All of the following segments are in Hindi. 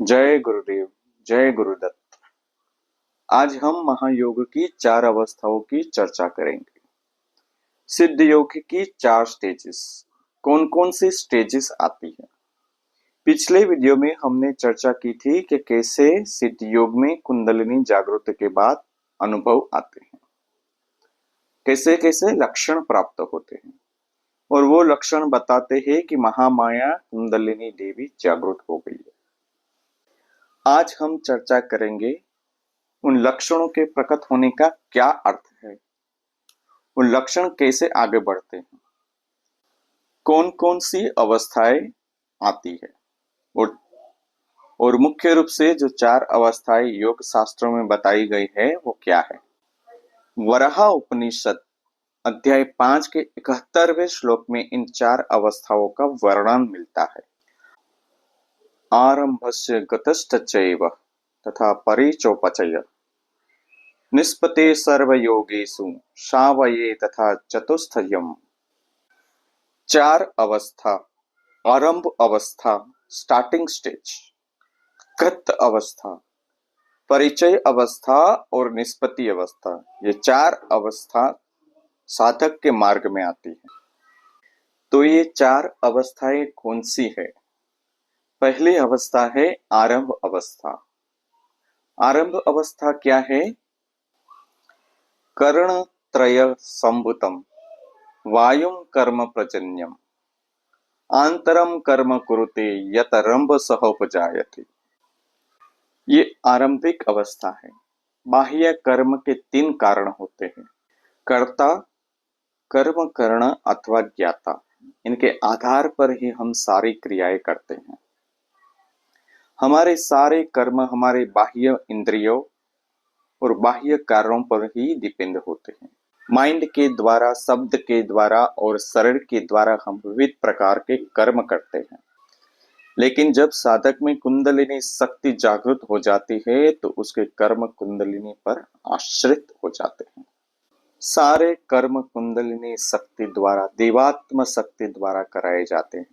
जय गुरुदेव। जय गुरुदत्त। आज हम महायोग की 4 अवस्थाओं की चर्चा करेंगे। सिद्ध योग की 4 स्टेजेस। कौन कौन सी स्टेजेस आती है? पिछले वीडियो में हमने चर्चा की थी कि कैसे सिद्ध योग में कुंडलिनी जागृत के बाद अनुभव आते हैं, कैसे कैसे लक्षण प्राप्त होते हैं, और वो लक्षण बताते हैं कि महामाया कुंडलिनी देवी जागृत हो गई है। आज हम चर्चा करेंगे उन लक्षणों के प्रकट होने का क्या अर्थ है, उन लक्षण कैसे आगे बढ़ते हैं, कौन कौन सी अवस्थाएं आती है, और मुख्य रूप से जो 4 अवस्थाएं योग शास्त्रों में बताई गई है वो क्या है। वराह उपनिषद अध्याय 5 के 71वें श्लोक में इन 4 अवस्थाओं का वर्णन मिलता है। आरंभस्य गतश्चैव तथा परिचोपचय निष्पते सर्वयोगेषु शावये तथा चतुस्थयम्। 4 अवस्था: आरंभ अवस्था स्टार्टिंग स्टेज, कृत अवस्था, परिचय अवस्था और निष्पत्ति अवस्था। ये 4 अवस्था साधक के मार्ग में आती है। तो ये 4 अवस्थाएं कौन सी है? पहली अवस्था है आरंभ अवस्था। आरंभ अवस्था क्या है? कर्ण त्रय संभुतम वायुम कर्म प्रजन्यम आंतरम कर्म कुरुते यत रंभ सहोपजायते। ये आरंभिक अवस्था है। बाह्य कर्म के 3 कारण होते हैं: कर्ता, कर्म कर्ण अथवा ज्ञाता। इनके आधार पर ही हम सारी क्रियाएं करते हैं। हमारे सारे कर्म हमारे बाह्य इंद्रियों और बाह्य कारणों पर ही डिपेंड होते हैं। माइंड के द्वारा, शब्द के द्वारा और शरीर के द्वारा हम विविध प्रकार के कर्म करते हैं। लेकिन जब साधक में कुंडलिनी शक्ति जागृत हो जाती है तो उसके कर्म कुंडलिनी पर आश्रित हो जाते हैं। सारे कर्म कुंडलिनी शक्ति द्वारा, देवात्म शक्ति द्वारा कराए जाते हैं।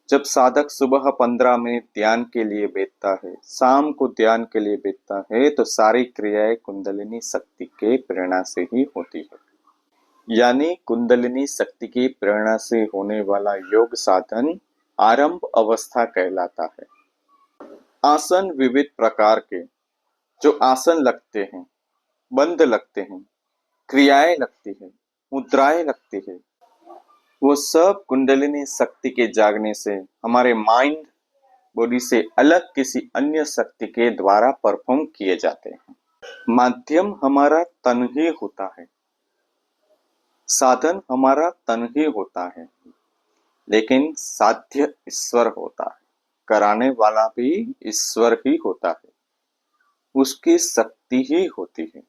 जब साधक सुबह 15 मिनट ध्यान के लिए बैठता है, शाम को ध्यान के लिए बैठता है, तो सारी क्रियाएं कुंडलिनी शक्ति के प्रेरणा से ही होती है। यानी कुंडलिनी शक्ति की प्रेरणा से होने वाला योग साधन आरंभ अवस्था कहलाता है। आसन विविध प्रकार के, जो आसन लगते हैं, बंद लगते हैं, क्रियाएं लगती है, मुद्राएं लगती है, वो सब कुंडलिनी शक्ति के जागने से हमारे माइंड बॉडी से अलग किसी अन्य शक्ति के द्वारा परफॉर्म किए जाते हैं। माध्यम हमारा तन ही होता है, साधन हमारा तन ही होता है, लेकिन साध्य ईश्वर होता है। कराने वाला भी ईश्वर ही होता है, उसकी शक्ति ही होती है।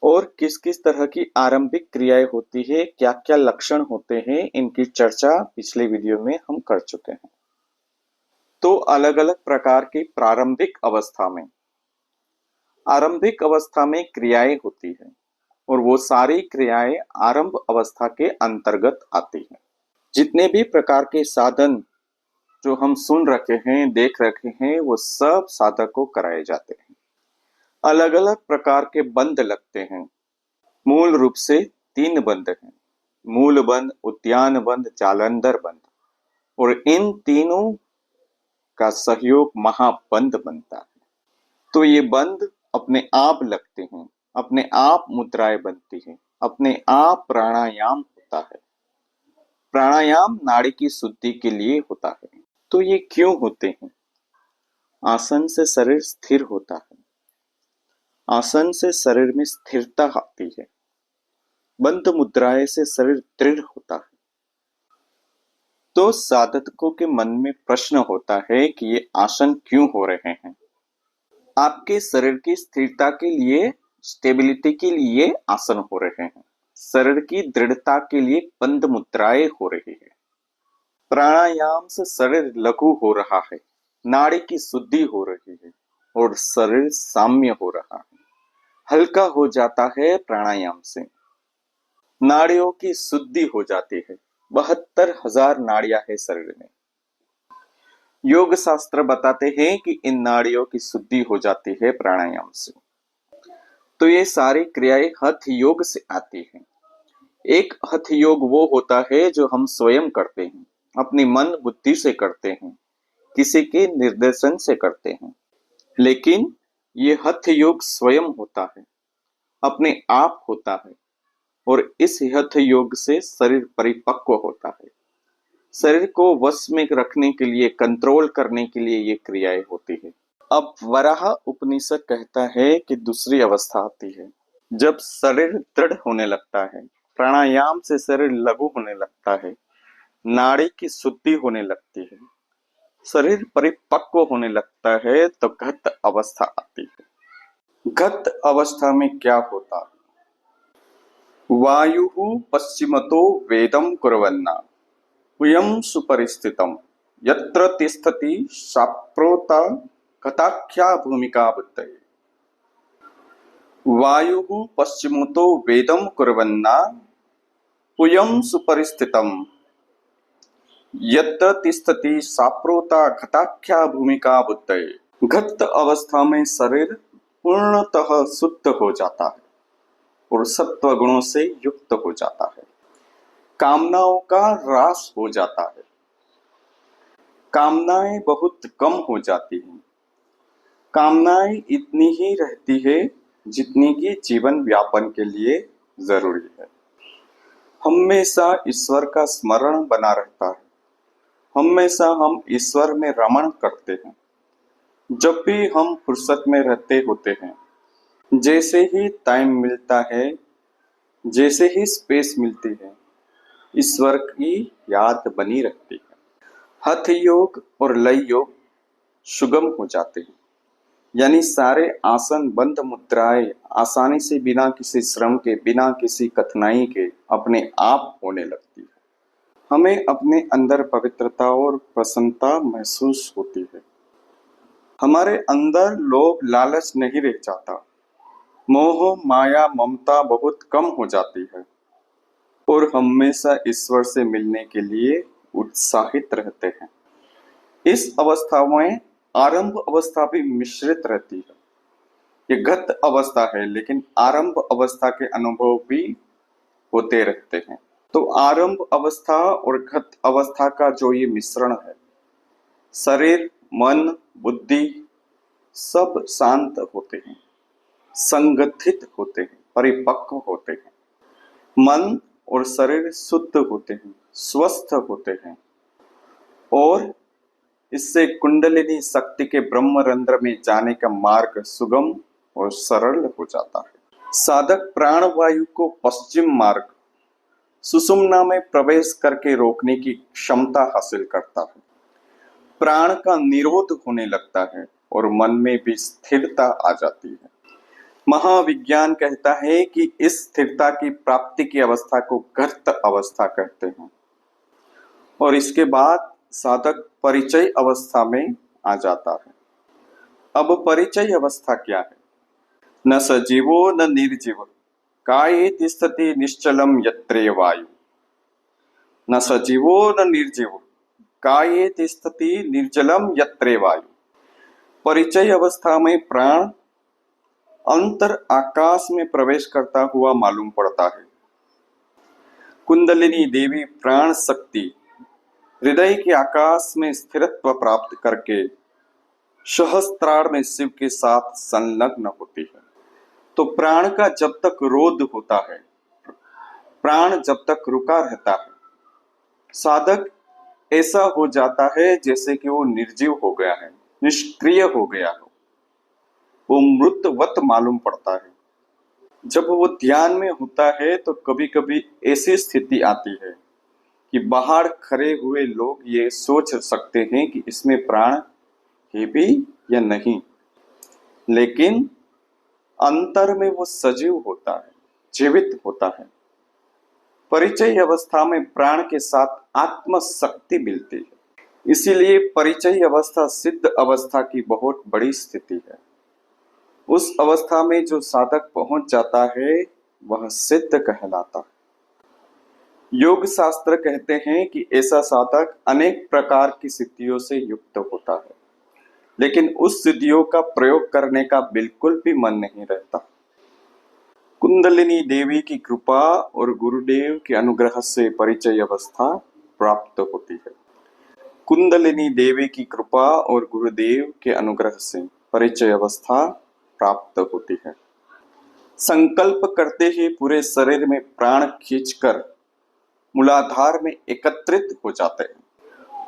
और किस किस तरह की आरंभिक क्रियाएं होती है, क्या क्या लक्षण होते हैं, इनकी चर्चा पिछले वीडियो में हम कर चुके हैं। तो अलग अलग प्रकार की प्रारंभिक अवस्था में, आरंभिक अवस्था में क्रियाएं होती है और वो सारी क्रियाएं आरंभ अवस्था के अंतर्गत आती हैं। जितने भी प्रकार के साधन जो हम सुन रखे हैं, देख रखे हैं, वो सब साधक को कराए जाते हैं। अलग अलग प्रकार के बंध लगते हैं। मूल रूप से 3 बंध हैं: मूल बंध, उद्यान बंध, जालंधर बंध। और इन तीनों का सहयोग महाबंध बनता है। तो ये बंध अपने आप लगते हैं, अपने आप मुद्राएं बनती हैं, अपने आप प्राणायाम होता है। प्राणायाम नाड़ी की शुद्धि के लिए होता है। तो ये क्यों होते हैं? आसन से शरीर स्थिर होता है, आसन से शरीर में स्थिरता आती है, बंध मुद्राएं से शरीर दृढ़ होता है। तो साधकों के मन में प्रश्न होता है कि ये आसन क्यों हो रहे हैं? आपके शरीर की स्थिरता के लिए, स्टेबिलिटी के लिए आसन हो रहे हैं। शरीर की दृढ़ता के लिए बंध मुद्राएं हो रही है। प्राणायाम से शरीर लघु हो रहा है, नाड़ी की शुद्धि हो रही है और शरीर साम्य हो रहा है, हल्का हो जाता है। प्राणायाम से नाड़ियों की शुद्धि हो जाती है। 72,000 नाड़ियां है शरीर में। योग शास्त्र बताते हैं कि इन नाड़ियों की शुद्धि हो जाती है प्राणायाम से। तो ये सारी क्रियाएं हठ योग से आती हैं। एक हठ योग वो होता है जो हम स्वयं करते हैं, अपनी मन बुद्धि से करते हैं, किसी के निर्देशन से करते हैं। लेकिन ये हठ योग स्वयं होता है, अपने आप होता है, और इस हठ योग से शरीर परिपक्व होता है। शरीर को वश में रखने के लिए, कंट्रोल करने के लिए ये क्रियाएं होती है। अब वराह उपनिषद कहता है कि दूसरी अवस्था आती है, जब शरीर दृढ़ होने लगता है, प्राणायाम से शरीर लघु होने लगता है, नाड़ी की शुद्धि होने लगती है, शरीर परिपक्व होने लगता है, तो घट अवस्था आती है। घट अवस्था में क्या होता है? वायु पश्चिमतो वेदम कुर्वन्ना वयं सुपरिस्थितम यत्र तिष्ठति साप्रोता कथाख्या भूमिका बुद्धये। वायुः पश्चिमतो वेदं कुर्वन्ना वयं सुपरिस्थितम यत्र तिष्ठति साप्रोता घटाख्या भूमिका बुद्धये। घट अवस्था में शरीर पूर्णतः शुद्ध हो जाता है और सत्व गुणों से युक्त हो जाता है। कामनाओं का ह्रास हो जाता है, कामनाएं बहुत कम हो जाती हैं। कामनाएं इतनी ही रहती है जितनी की जीवन व्यापन के लिए जरूरी है। हमेशा ईश्वर का स्मरण बना रहता है, हमेशा हम ईश्वर में रमण करते हैं। जब भी हम फुर्सत में रहते होते हैं, जैसे ही टाइम मिलता है, जैसे ही स्पेस मिलती है, ईश्वर की याद बनी रहती है। हठ योग और लय योग सुगम हो जाते हैं, यानी सारे आसन बंद मुद्राएं आसानी से बिना किसी श्रम के, बिना किसी कठिनाई के अपने आप होने लगती है। हमें अपने अंदर पवित्रता और प्रसन्नता महसूस होती है। हमारे अंदर लोभ लालच नहीं रह जाता, मोह माया ममता बहुत कम हो जाती है और हमेशा ईश्वर से मिलने के लिए उत्साहित रहते हैं। इस अवस्था में आरंभ अवस्था भी मिश्रित रहती है। ये घट अवस्था है, लेकिन आरंभ अवस्था के अनुभव भी होते रहते हैं। तो आरंभ अवस्था और घट अवस्था का जो ये मिश्रण है, शरीर मन बुद्धि सब शांत होते हैं, संगठित होते हैं, परिपक्व होते हैं। मन और शरीर शुद्ध होते हैं, स्वस्थ होते हैं, और इससे कुंडलिनी शक्ति के ब्रह्मरंध्र में जाने का मार्ग सुगम और सरल हो जाता है। साधक प्राणवायु को पश्चिम मार्ग सुषुम्ना में प्रवेश करके रोकने की क्षमता हासिल करता है। प्राण का निरोध होने लगता है और मन में भी स्थिरता आ जाती है। महाविज्ञान कहता है कि इस स्थिरता की प्राप्ति की अवस्था को घट अवस्था कहते हैं, और इसके बाद साधक परिचय अवस्था में आ जाता है। अब परिचय अवस्था क्या है? न सजीवो न निर्जीव काये तिष्ठति निश्चलम यत्रे वायु। न सजीवो न निर्जीव काये तिष्ठति निर्जलम यत्रे वायु। परिचय अवस्था में प्राण अंतर आकाश में प्रवेश करता हुआ मालूम पड़ता है। कुंडलिनी देवी प्राण शक्ति हृदय के आकाश में स्थिरत्व प्राप्त करके सहस्त्रार में शिव के साथ संलग्न होती है। तो प्राण का जब तक रोध होता है, प्राण जब तक रुका रहता है, साधक ऐसा हो जाता है जैसे कि वो निर्जीव हो गया है, निष्क्रिय हो गया हो, वो मृतवत मालूम पड़ता है। जब वो ध्यान में होता है तो कभी कभी ऐसी स्थिति आती है कि बाहर खड़े हुए लोग ये सोच सकते हैं कि इसमें प्राण है भी या नहीं, लेकिन अंतर में वो सजीव होता है, जीवित होता है। परिचय अवस्था में प्राण के साथ आत्म शक्ति मिलती है। इसीलिए परिचय अवस्था सिद्ध अवस्था की बहुत बड़ी स्थिति है। उस अवस्था में जो साधक पहुंच जाता है वह सिद्ध कहलाता है। योग शास्त्र कहते हैं कि ऐसा साधक अनेक प्रकार की सिद्धियों से युक्त होता है, लेकिन उस सिद्धियों का प्रयोग करने का बिल्कुल भी मन नहीं रहता। कुंडलिनी देवी की कृपा और गुरुदेव के अनुग्रह से परिचय अवस्था प्राप्त होती है। कुंडलिनी देवी की कृपा और गुरुदेव के अनुग्रह से परिचय अवस्था प्राप्त होती है। संकल्प करते ही पूरे शरीर में प्राण खींचकर मूलाधार में एकत्रित हो जाते हैं,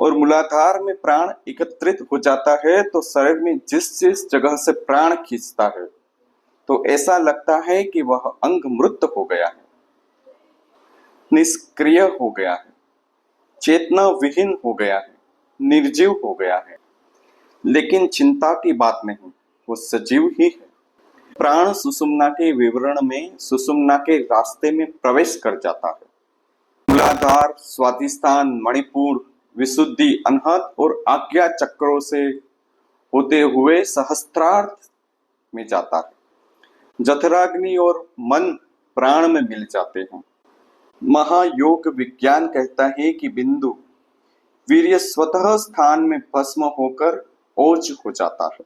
और मूलाधार में प्राण एकत्रित हो जाता है तो शरीर में जिस जिस जगह से प्राण खींचता है तो ऐसा लगता है कि वह अंग मृत हो गया है, निष्क्रिय हो गया है, चेतना विहीन हो गया है, निर्जीव हो गया है। लेकिन चिंता की बात नहीं, वो सजीव ही है। प्राण सुषुम्ना के विवरण में सुषुम्ना के रास्ते में प्रवेश कर जाता है। मूलाधार, स्वादिष्ठान, मणिपुर, विशुद्धि, अनहत और आज्ञा चक्रों से होते हुए सहस्त्रार्थ में जाता है। जठराग्नि और मन प्राण में मिल जाते हैं। महायोग विज्ञान कहता है कि बिंदु वीर्य स्वतः स्थान में भस्म होकर ओज हो जाता है,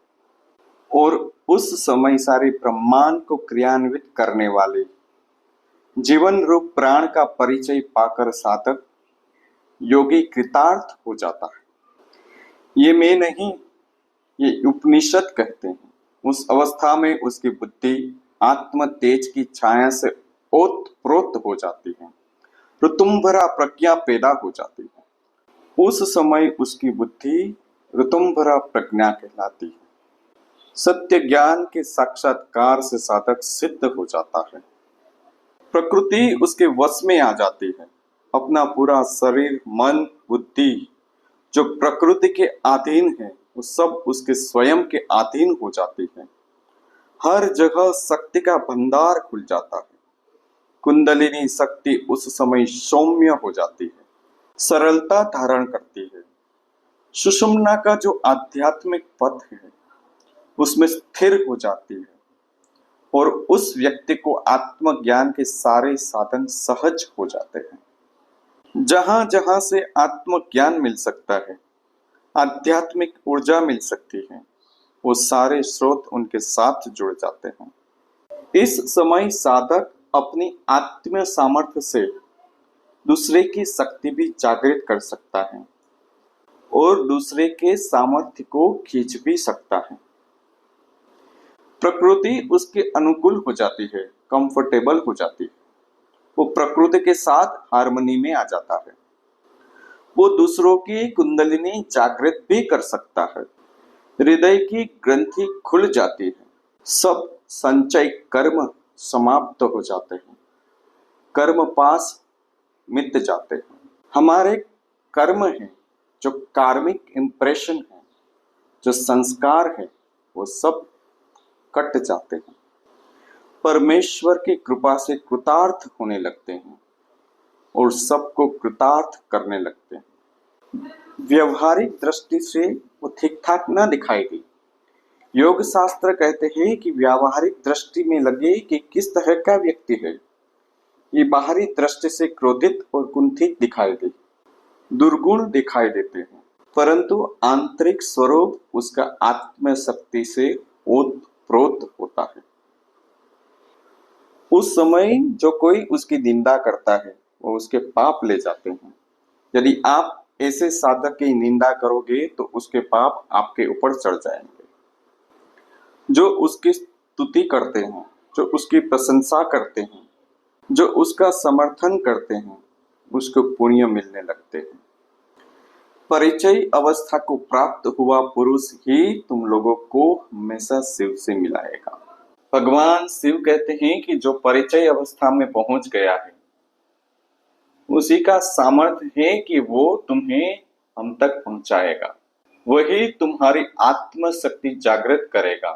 और उस समय सारे ब्रह्मांड को क्रियान्वित करने वाले जीवन रूप प्राण का परिचय पाकर साधक योगी कृतार्थ हो जाता है। ये मैं नहीं, ये उपनिषद कहते हैं। उस अवस्था में उसकी बुद्धि आत्म तेज की छाया से ओतप्रोत हो जाती है, ऋतुंभरा प्रज्ञा पैदा हो जाती है। उस समय उसकी बुद्धि ऋतुंभरा प्रज्ञा कहलाती है। सत्य ज्ञान के साक्षात्कार से साधक सिद्ध हो जाता है। प्रकृति उसके वश में आ जाती है। अपना पूरा शरीर, मन, बुद्धि जो प्रकृति के अधीन है वो सब उसके स्वयं के अधीन हो जाती है। हर जगह शक्ति का भंडार खुल जाता है। कुंडलिनी शक्ति उस समय सौम्य हो जाती है, सरलता धारण करती है। सुषुम्ना का जो आध्यात्मिक पथ है उसमें स्थिर हो जाती है, और उस व्यक्ति को आत्मज्ञान के सारे साधन सहज हो जाते हैं। जहां जहां से आत्मज्ञान मिल सकता है, आध्यात्मिक ऊर्जा मिल सकती है, वो सारे स्रोत उनके साथ जुड़ जाते हैं। इस समय साधक अपनी आत्मीय सामर्थ्य से दूसरे की शक्ति भी जागृत कर सकता है और दूसरे के सामर्थ्य को खींच भी सकता है। प्रकृति उसके अनुकूल हो जाती है, कंफर्टेबल हो जाती है। वो प्रकृति के साथ हार्मनी में आ जाता है। वो दूसरों की कुंडलिनी जागृत भी कर सकता है। हृदय की ग्रंथि खुल जाती है। सब संचय कर्म समाप्त हो जाते हैं। कर्म पास मिट जाते हैं। हमारे कर्म हैं, जो कार्मिक इंप्रेशन है, जो संस्कार है, वो सब कट जाते हैं। परमेश्वर की कृपा से कृतार्थ होने लगते हैं और सबको कृतार्थ करने लगते हैं। व्यवहारिक दृष्टि से वो ठीक ठाक ना दिखाई दे। योग शास्त्र कहते हैं कि व्यावहारिक दृष्टि में लगे कि किस तरह का व्यक्ति है। ये बाहरी दृष्टि से क्रोधित और कुंठित दिखाई दे, दुर्गुण दिखाई देते हैं, परंतु आंतरिक स्वरूप उसका आत्म शक्ति से ओतप्रोत होता है। उस समय जो कोई उसकी निंदा करता है वो उसके पाप ले जाते हैं। यदि आप ऐसे साधक की निंदा करोगे तो उसके पाप आपके ऊपर चढ़ जाएंगे। जो उसकी स्तुति करते हैं, जो उसकी प्रशंसा करते हैं, जो उसका समर्थन करते हैं, उसको पुण्य मिलने लगते हैं। परिचय अवस्था को प्राप्त हुआ पुरुष ही तुम लोगों को हमेशा शिव से मिलाएगा। भगवान शिव कहते हैं कि जो परिचय अवस्था में पहुंच गया है उसी का सामर्थ्य है कि वो तुम्हें हम तक पहुंचाएगा। वही तुम्हारी आत्म शक्ति जागृत करेगा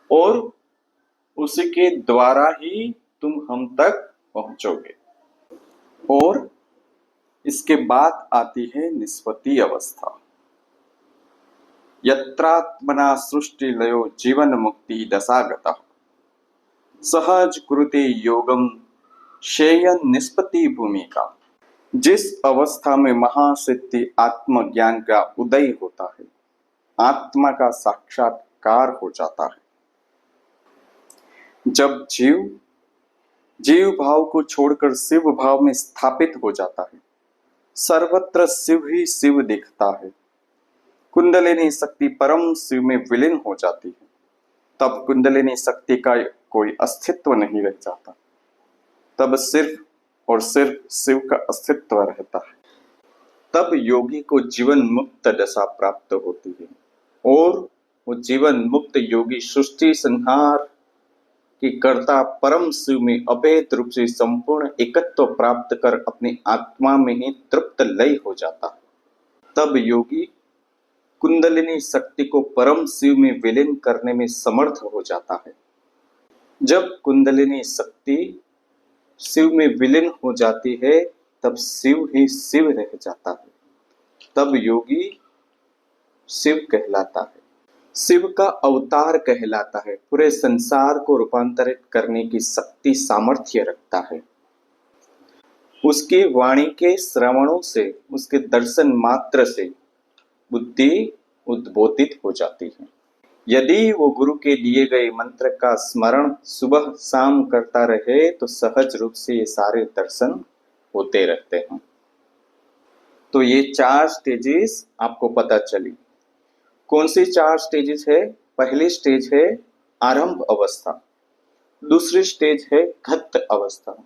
और उसी के द्वारा ही तुम हम तक पहुंचोगे। और इसके बाद आती है निष्पत्ति अवस्था। यत्रात्मना सृष्टि लयो जीवन मुक्ति दशागतः सहज कुरुते योगम शेयन निष्पत्ति भूमिका। जिस अवस्था में महासिद्धि आत्मज्ञान का उदय होता है, आत्मा का साक्षात्कार हो जाता है। जब जीव भाव को छोड़कर शिव भाव में स्थापित हो जाता है, सर्वत्र शिव ही शिव दिखता है। कुंडलिनी शक्ति परम शिव में विलीन हो जाती है। तब कुंडलिनी शक्ति का कोई अस्तित्व नहीं रह जाता। तब सिर्फ और सिर्फ शिव का अस्तित्व रहता है। तब योगी को जीवन मुक्त दशा प्राप्त होती है और वो जीवन मुक्त योगी सृष्टि संहार की कर्ता परम शिव में अभेद रूप से संपूर्ण एकत्व प्राप्त कर अपनी आत्मा में ही तृप्त लय हो जाता है। तब योगी कुंडलिनी शक्ति को परम शिव में विलीन करने में समर्थ हो जाता है। जब कुंडलिनी शक्ति शिव में विलीन हो जाती है, तब शिव ही शिव रह जाता है। तब योगी शिव कहलाता है, शिव का अवतार कहलाता है। पूरे संसार को रूपांतरित करने की शक्ति सामर्थ्य रखता है। उसकी वाणी के श्रवणों से, उसके दर्शन मात्र से बुद्धि उद्बोधित हो जाती है। यदि वो गुरु के दिए गए मंत्र का स्मरण सुबह शाम करता रहे तो सहज रूप से ये सारे दर्शन होते रहते हैं। तो ये 4 स्टेजेस आपको पता चली। कौन सी 4 स्टेजेस है? पहली स्टेज है आरंभ अवस्था, दूसरी स्टेज है घत अवस्था,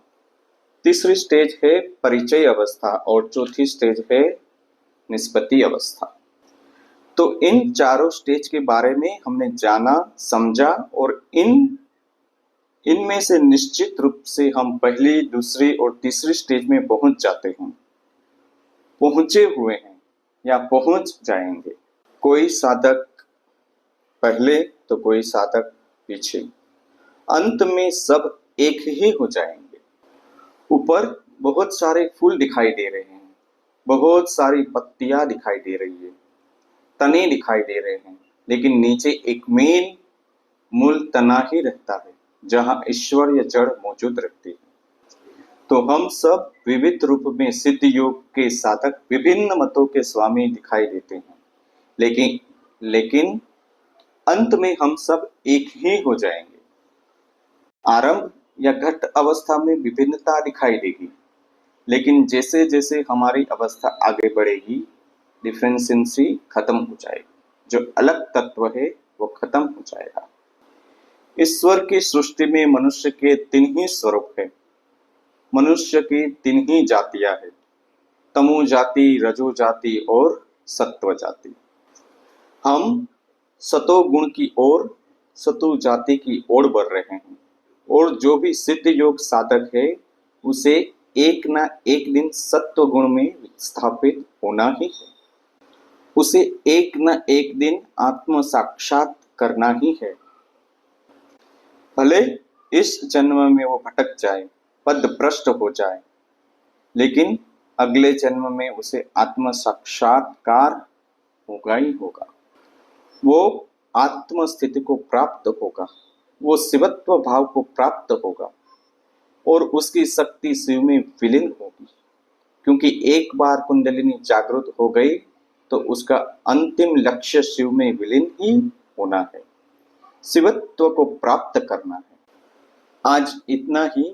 तीसरी स्टेज है परिचय अवस्था और चौथी स्टेज है निष्पत्ति अवस्था। तो इन चारों स्टेज के बारे में हमने जाना, समझा और इनमें से निश्चित रूप से हम पहली, दूसरी और तीसरी स्टेज में पहुंच जाते हैं, पहुंचे हुए हैं या पहुंच जाएंगे। कोई साधक पहले तो कोई साधक पीछे, अंत में सब एक ही हो जाएंगे। ऊपर बहुत सारे फूल दिखाई दे रहे हैं, बहुत सारी पत्तियां दिखाई दे रही है, तने दिखाई दे रहे हैं, लेकिन नीचे एक मेन मूल तना ही रहता है जहां ईश्वर या जड़ मौजूद रहती है। तो हम सब विविध रूप में सिद्ध योग के साधक, विभिन्न मतों के स्वामी दिखाई देते हैं, लेकिन अंत में हम सब एक ही हो जाएंगे। आरंभ या घट अवस्था में विभिन्नता दिखाई देगी, लेकिन जैसे जैसे हमारी अवस्था आगे बढ़ेगी, डिफरेंशिएंसी खत्म हो जाएगी। जो अलग तत्व है वो खत्म हो जाएगा। ईश्वर की सृष्टि में मनुष्य के 3 ही स्वरूप है। मनुष्य की 3 ही जातियां हैं, तमो जाति, रजो जाति और सत्व जाति। हम सतो गुण की ओर, सतो जाति की ओर बढ़ रहे हैं और जो भी सिद्ध योग साधक है उसे एक ना एक दिन सत्व गुण में स्थापित होना ही है। उसे एक न एक दिन आत्म साक्षात करना ही है। भले इस जन्म में वो भटक जाए, पद भ्रष्ट हो जाए, लेकिन अगले जन्म में उसे आत्म साक्षात्कार होगा ही होगा। वो आत्म स्थिति को प्राप्त होगा, वो शिवत्व भाव को प्राप्त होगा और उसकी शक्ति शिव में विलीन होगी। क्योंकि एक बार कुंडलिनी जागृत हो गई तो उसका अंतिम लक्ष्य शिव में विलीन ही होना है, शिवत्व को प्राप्त करना है। आज इतना ही,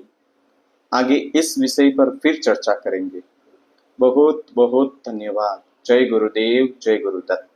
आगे इस विषय पर फिर चर्चा करेंगे। बहुत बहुत धन्यवाद। जय गुरुदेव, जय गुरुदत्त।